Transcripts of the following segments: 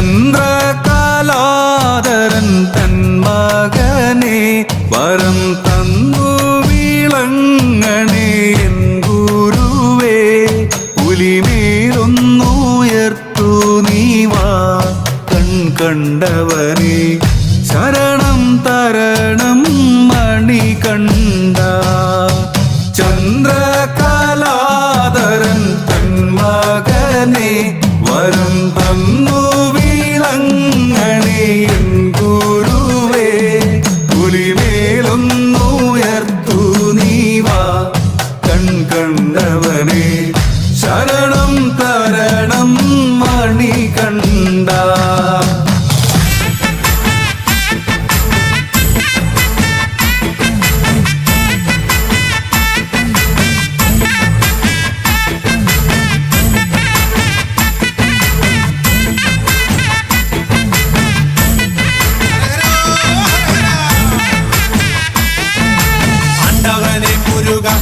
ചന്ദ്രകലാധരൻ തൻ മകനെ വരം തന്നു വിളങ്ങണേ എൻ ഗുരുവേ. പുലിമേലൊന്നുയർത്തു നീവാ കണ്ടവനെ ശരണം തരണം മണികണ്ഠ. ചന്ദ്രകലാധരൻ തൻ മകനെ വരം തന്നു വിളങ്ങണേ എൻ ഗുരുവേ. പുലിമേലൊന്നുയർത്തു നീവാ കണ്ടവനെ ശരണം തരണം മണികണ്ഠ. ஆண்டவனே முருகா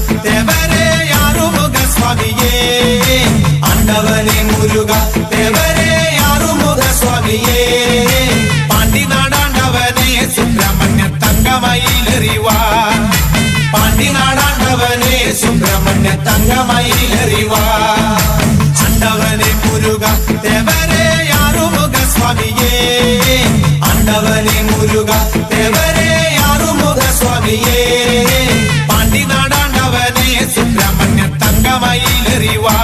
தேவரே ஆறுமுக சுவாமியே. பாண்டி நாடாண்டவனே சுப்பிரமணிய தங்கமயிலறிவா. பாண்டி நாடாண்டவனே சுப்பிரமணிய தங்கமயிலறிவா. ஆண்டவனே முருகா தேவரே ஆறுமுக சுவாமியே. ஆண்டவனே முருகா தேவரே ஆறுமுக சுவாமியே. பாண்டி நாடாண்டவனே சுப்பிரமணிய தங்கமயிலறிவா.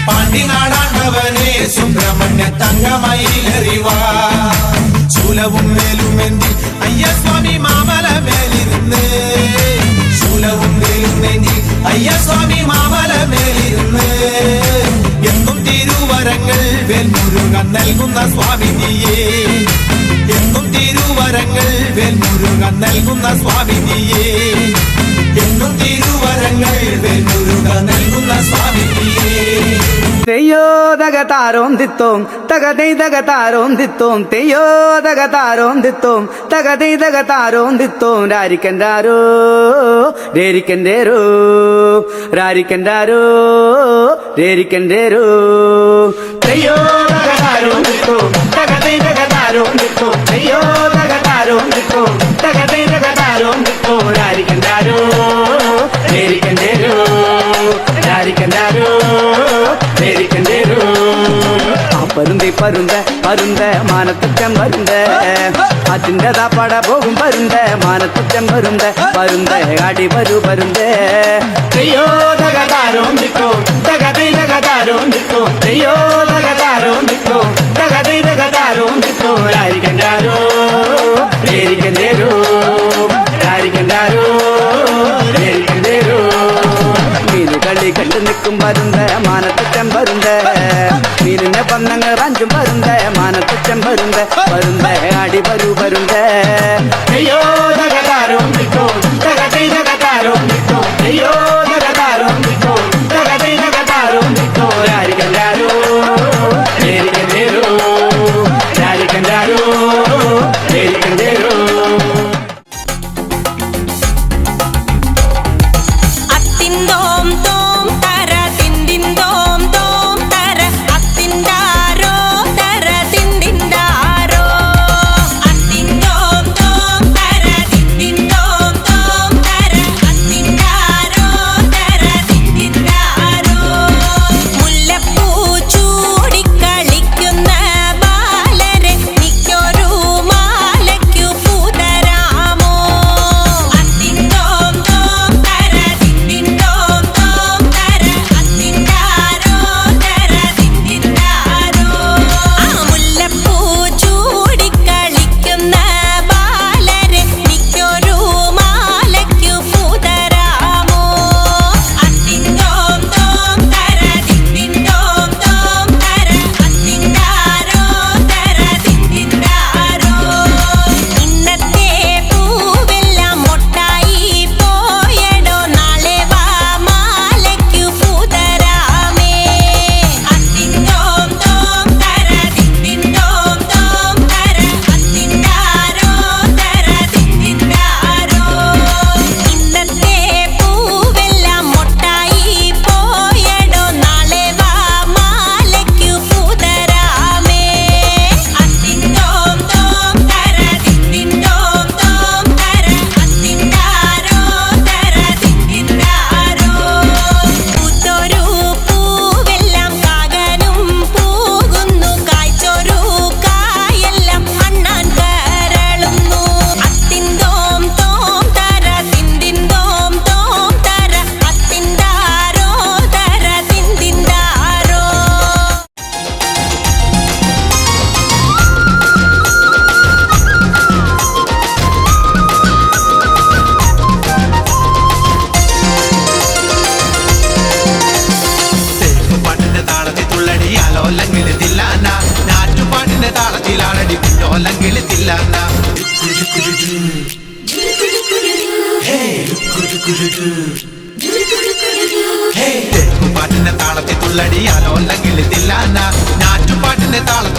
பாண்டி நாடாண்டவனே சுப்பிரமணிய தங்கமயிலறிவா. சூலவும் வேலுமெந்தி ஐயா சுவாமி மாமல மேலிருந்து. சூலவும் வேலுமெந்தி ஐயா சுவாமி மாமല മേലിരുന്ന്. എന്നും തിരുവരങ്ങൾ വേൽമുരുകൻ നൽകുന്ന സ്വാമി നീയേ. എന്നും തിരുവരങ്ങൾ വേൽമുരുകൻ നൽകുന്ന സ്വാമി നീയേ. എന്നും തിരുവരങ്ങൾ വേൽമുരുകൻ നൽകുന്ന സ്വാമി നീയേ. തെയ്യോ തകതാരോം ദിത്തോം തകതൈ തകതാരോം ദിത്തോം. തെയ്യോ തകതാരോം ദിത്തോം തകതൈ തകതാരോം ദിത്തോം. രാരിക്കൻഡാരോ രേരിക്കൻഡേരോ രാരിക്കൻഡാരോ രേരിക്കൻഡേരോ. തെയ്യോ തകതാരോം ദിത്തോം തകതൈ തകതാരോം ദിത്തോം. തെയ്യോ തകതാരോം ദിത്തോം തകതൈ തകതാരോം ദിത്തോം. രാരിക്കൻഡാരോ രേരിക്കൻഡേരോ രാരിക്കൻഡാരോ രേരിക്കൻഡേരോ. പരുന്തി പരുന്ത പരുന്ത മാനത്തുറ്റം പരുന്ത. അതിൻ്റെ താപ്പാട പോകും പരുന്ത മാനത്തുറ്റം പരുന്ത. പരുന്ത അടി വരൂ പരുന്ത. തെയ്യോ തകതാരോം ദിക്കോ തകതൈ തകതാരോം ദിക്കോ. തെയ്യോ തകതാരോം ദിക്കോ തകതൈ തകതാരോം ദിക്കോ. രാരിക്കൻഡാരോ രേരിക്കൻഡേരോ രാരിക്കൻഡാരോ രേരിക്കൻഡേരോ. മീനുകളി കണ്ടു നിൽക്കും പരുന്ത മാനത്തുറ്റം പരുന്ത. മീനിന്റെ പന്നങ്ങൾ റാഞ്ചും പരുന്ത മാനത്തുറ്റം പരുന്ത. പരുന്ത അടി വരൂ പരുന്ത. തെയ്യോ തകതാരോം ദിക്കോ തകതൈ തകതാരോം ദിക്കോ. തെയ്യോ തകതാരോം ദിക്കോ തകതൈ തകതാരോം ദിക്കോ. രാരിക്കൻഡാരോ രേരിക്കൻഡേരോ രാരിക്കൻഡാരോ രേരിക്കൻഡേരോ. ചൂടിക്കളിക്കുന്ന ബാലരെ നിക്കൊരു മാലയ്ക്കു പൂതര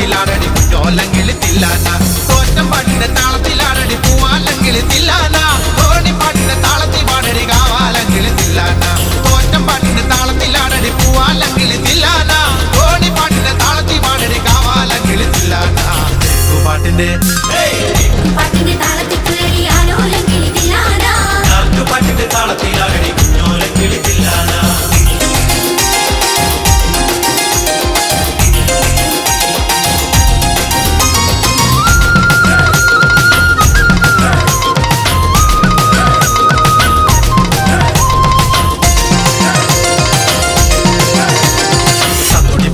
താളത്തിലാടടി കുഞ്ഞോല്ലെങ്കിൽ തില്ലാന തോറ്റം പാട്ടിന്റെ താളത്തിലാടടി പൂവാല്ലെങ്കിൽ തില്ലാന തോണി പാട്ടിന്റെ താളത്തിൽ പാടടി കാവാലെങ്കിൽ തില്ലാന തോറ്റം പാട്ടിന്റെ താളത്തിലാടടി പൂവാലെങ്കിൽ തില്ലാന തോണി പാട്ടിന്റെ താളത്തിൽ പാടടി കാവാലെങ്കിൽ തില്ലാന പാട്ടിന്റെ പാട്ടിന്റെ താളത്തിൽ തുള്ളടി ആലോലങ്കിൽ തില്ലാന പാട്ടിന്റെ താളത്തിലാടടി കുഞ്ഞോല്ലെങ്കിൽ തില്ലാന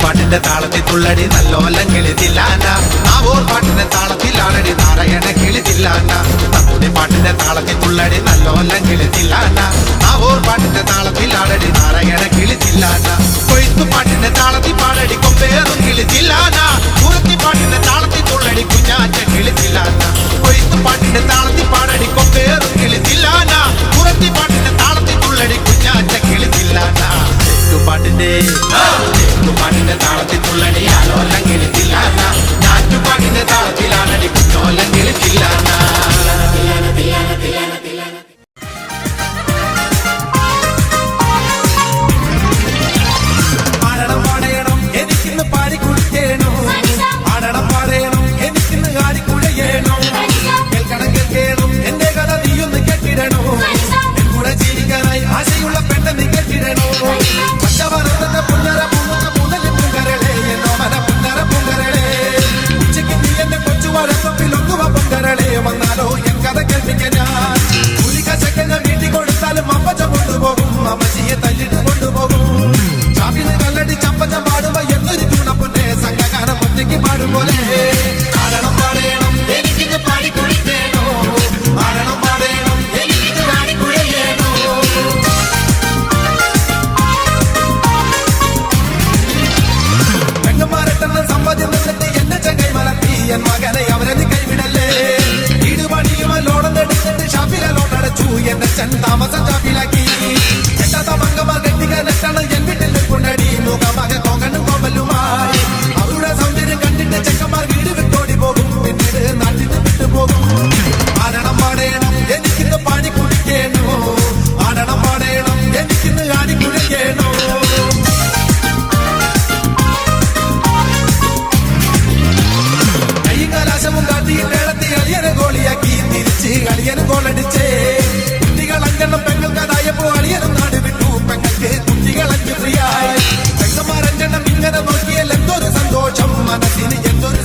പാട്ടിന്റെ താളത്തിൽ തുള്ളടി നല്ലോലം കിളിതില്ലാന നാവൂർ പാട്ടിന്റെ താളത്തിലാണടി നാരായണ കിളിതില്ലാന തത്തുടി പാട്ടിന്റെ താളത്തിൽ തുള്ളടി നല്ലോലം കിളിതില്ലാന നാവൂർ പാട്ടിന്റെ താളത്തിലാണടി നാരായണ കിളിതില്ലാന കൊയ്ത്തു പാട്ടിന്റെ താളത്തിൽ പാടടി കൊമ്പേറും കിളിതില്ലാന കുറത്തി പാട്ടിന്റെ താളത്തിൽ തുള്ളടി കുഞ്ഞാറ്റ കിളിതില്ലാന കൊയ്ത്തു പാട്ടിന്റെ താളത്തിൽ പാടടി കൊമ്പേറും കിളിതില്ലാന കുറത്തി പാട്ടിന്റെ താളത്തിൽ തുള്ളടി കുഞ്ഞാറ്റ കിളിതില്ലാന പാട്ടിന്റെ പാട്ടിന്റെ താളത്തിൽ തുള്ളടി ആലോലം കിളിത്തില്ലാന ഞാറ്റുപാട്ടിന്റെ താളത്തിലാണടി കുഞ്ഞോലം കിളിത്തില്ലാന ആടണം പാടയണം എനിക്കിന്ന് പാടിക്കുളിക്കേണോ ആടണം പാടയണം എനിക്കിന്ന് ആടിക്കുഴയേണോ കേൾക്കണം കേൾക്കേണം എന്റെ കഥ നീയൊന്ന് കേട്ടിടണോ എൻ കൂടെ ജീവിക്കാനായി ആശയുള്ള പെണ്ണെന്ന് കേട്ടിടണോ പച്ചവരത്തെ പുന്നര പൂമുന്ന മുതലിൻ പുങ്കരളെ എന്നോമന പുന്നര പുങ്കരളെ ഉച്ചയ്ക്ക് നീ എന്റെ കൊച്ചു വഴത്തൊപ്പിൽ ഒന്നുവ പൊങ്കരളെ വന്നാലോ എൻ കഥ കേൾപ്പിക്കാൻ ഞാൻ പുലിക്കച്ചക്കങ്ങൾ വീട്ടിൽ കൊടുത്താലും അമ്മച്ച കൊണ്ടുപോകും അമ്മച്ചിയെ തല്ലിട്ട് കൊണ്ടുപോകും ചാപ്പിന് കല്ലടി ചപ്പച്ച പാടുമ്പോ എന്നൊരു ചൂണപ്പൊന്നെ സംഘകാരം ഒറ്റയ്ക്ക് പാടും പോലെ ആടണം പാടേണം എനിക്കിത് പാടിക്കുളിക്കേണോ ആടണം പാടേണം എനിക്കിത് പാടിക്കുഴയേണോ പെങ്ങന്മാരെട്ടെന്ന് സമ്പാദ്യം നിന്നിട്ട് എന്നെ ചെങ്കൈ മലർത്തി എൻ മകനെ അവരെ കൈവിടല്ലേ വീടുപണിയുമല്ലോണം എടുത്തിട്ട് ഷാപ്പിലോട്ടടച്ചു എന്നെ ചെൻ താമസം ഷാപ്പിലാക്കി എട്ടാത്ത മങ്കമാർ കെട്ടിക്കാനെട്ടാണ് എൻ വീട്ടിൽ കൊണ്ടടി മുഖമക കോകണ്ണും കോമ്പലുമായി അവരുടെ സൗന്ദര്യം കണ്ടിട്ട് ചെക്കന്മാർ വീട് വിട്ടോടി പോകും പിന്നീട് നാട്ടിൽ വിട്ടുപോകും ആടണം പാടേണം എനിക്കിന്ന് പാടി കുടിക്കേണോ ആടണം പാടേണം എനിക്കിന്ന് ആടി കുടിക്കേണോ കൈകാലാശവും കാട്ടി കേളത്തി അളിയനെ ഗോളിയാക്കി തിരിച്ച് അളിയനും ഗോളടിച്ചേ കുട്ടികൾ അഞ്ചെണ്ണം പെങ്ങൾക്കതായപ്പോ അളിയനും നാട് വിട്ടു പെങ്ങൾക്ക് കുട്ടികൾ 5 ഫ്രീയായി പെങ്ങന്മാർ 5 ഇങ്ങനെ നോക്കിയാൽ എന്തൊരു സന്തോഷം മനസ്സിന് എന്തൊരു